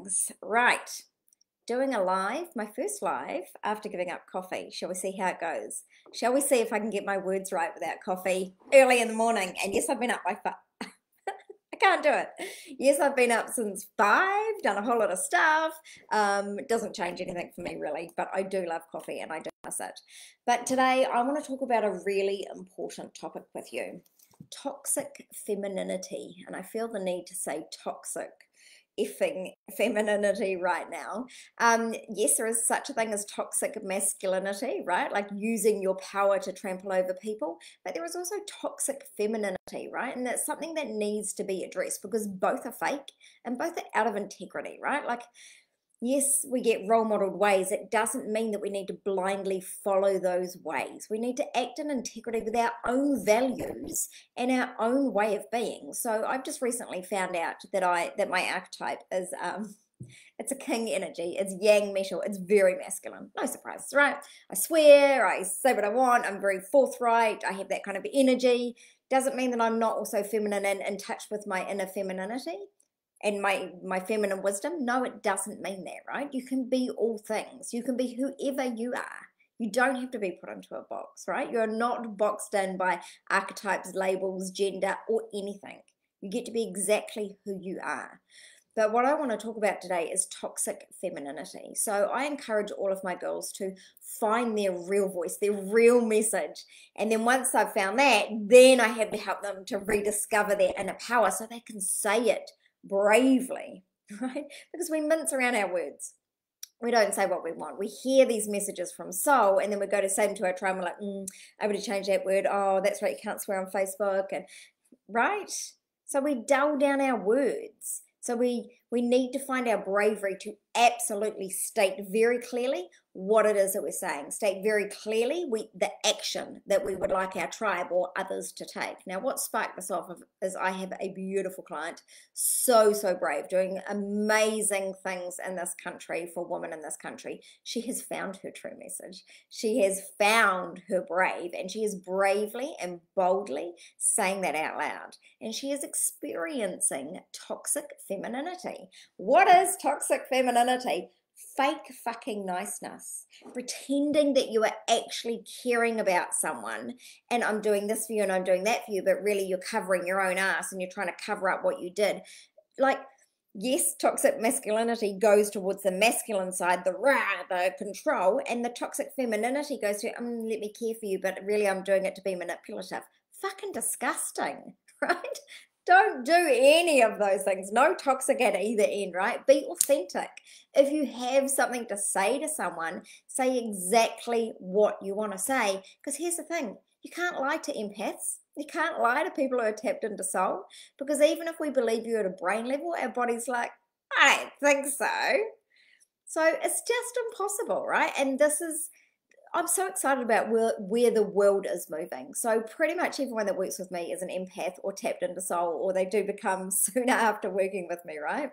things. Right, doing a live, my first live after giving up coffee. Shall we see how it goes? Shall we see if I can get my words right without coffee early in the morning? And yes, I've been up by I can't do it. Yes, I've been up since 5, done a whole lot of stuff. It doesn't change anything for me really, but I do love coffee and I do miss it. But today I want to talk about a really important topic with you. Toxic femininity. And I feel the need to say toxic effing femininity right now. Yes, there is such a thing as toxic masculinity, right? Like using your power to trample over people. But there is also toxic femininity, right? And that's something that needs to be addressed because both are fake and both are out of integrity, right? Like, yes, we get role modeled ways. It doesn't mean that we need to blindly follow those ways. We need to act in integrity with our own values and our own way of being. So I've just recently found out that my archetype is it's a king energy. It's yang metal. It's very masculine. No surprises, right? I swear, I say what I want. I'm very forthright. I have that kind of energy. Doesn't mean that I'm not also feminine and in touch with my inner femininity and my feminine wisdom. No, it doesn't mean that, right? You can be all things. You can be whoever you are. You don't have to be put into a box, right? You're not boxed in by archetypes, labels, gender, or anything. You get to be exactly who you are. But what I want to talk about today is toxic femininity. So I encourage all of my girls to find their real voice, their real message. And then once I've found that, then I have to help them to rediscover their inner power so they can say it bravely, right? Because we mince around our words. We don't say what we want. We hear these messages from soul, and then we go to say them to our tribe. We're like, I would have changed that word. Oh, that's right. You can't swear on Facebook, and right. So we dull down our words. So we need to find our bravery to absolutely state very clearly what it is that we're saying. State very clearly the action that we would like our tribe or others to take. Now, what sparked this off of is I have a beautiful client, so brave, doing amazing things in this country for women in this country. She has found her true message. She has found her brave, and she is bravely and boldly saying that out loud. And she is experiencing toxic femininity. What is toxic femininity? Fake fucking niceness, pretending that you are actually caring about someone, and I'm doing this for you and I'm doing that for you, but really you're covering your own ass and you're trying to cover up what you did. Like, yes, toxic masculinity goes towards the masculine side, the control, and the toxic femininity goes to, let me care for you, but really I'm doing it to be manipulative. Fucking disgusting, right? Don't do any of those things. No toxic at either end, right? Be authentic. If you have something to say to someone, say exactly what you want to say. Because here's the thing, you can't lie to empaths. You can't lie to people who are tapped into soul. Because even if we believe you at a brain level, our body's like, I don't think so. So it's just impossible, right? And I'm so excited about where the world is moving. So pretty much everyone that works with me is an empath or tapped into soul, or they do become sooner after working with me, right?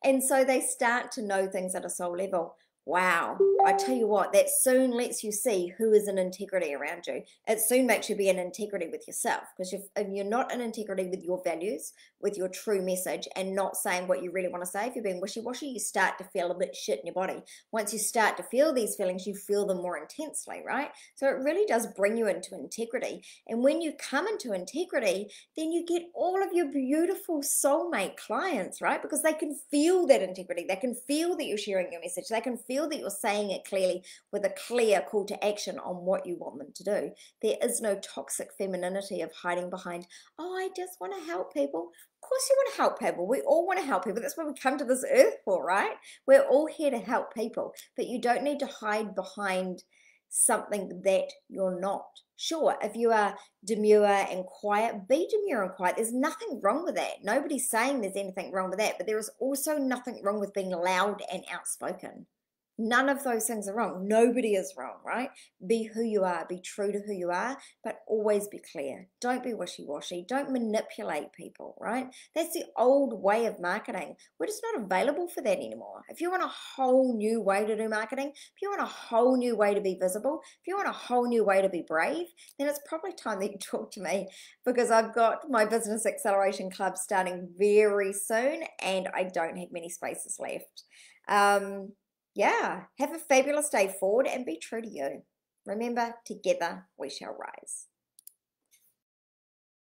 And so they start to know things at a soul level. Wow, I tell you what, that soon lets you see who is in integrity around you. It soon makes you be in integrity with yourself, because if you're not in integrity with your values, with your true message, and not saying what you really want to say, if you're being wishy-washy, you start to feel a bit shit in your body. Once you start to feel these feelings, you feel them more intensely, right? So it really does bring you into integrity. And when you come into integrity, then you get all of your beautiful soulmate clients, right? Because they can feel that integrity. They can feel that you're sharing your message. They can feel that you're saying it clearly with a clear call to action on what you want them to do. There is no toxic femininity of hiding behind, oh, I just want to help people. Of course you want to help people. We all want to help people. That's what we come to this earth for, right? We're all here to help people, but you don't need to hide behind something that you're not. Sure, if you are demure and quiet, be demure and quiet. There's nothing wrong with that. Nobody's saying there's anything wrong with that, but there is also nothing wrong with being loud and outspoken. None of those things are wrong. Nobody is wrong, right? Be who you are, be true to who you are, but always be clear. Don't be wishy-washy. Don't manipulate people, right? That's the old way of marketing. We're just not available for that anymore. If you want a whole new way to do marketing, if you want a whole new way to be visible, if you want a whole new way to be brave, then it's probably time that you talk to me, because I've got my Business Acceleration Club starting very soon and I don't have many spaces left. Yeah, have a fabulous day forward and be true to you. Remember, together we shall rise.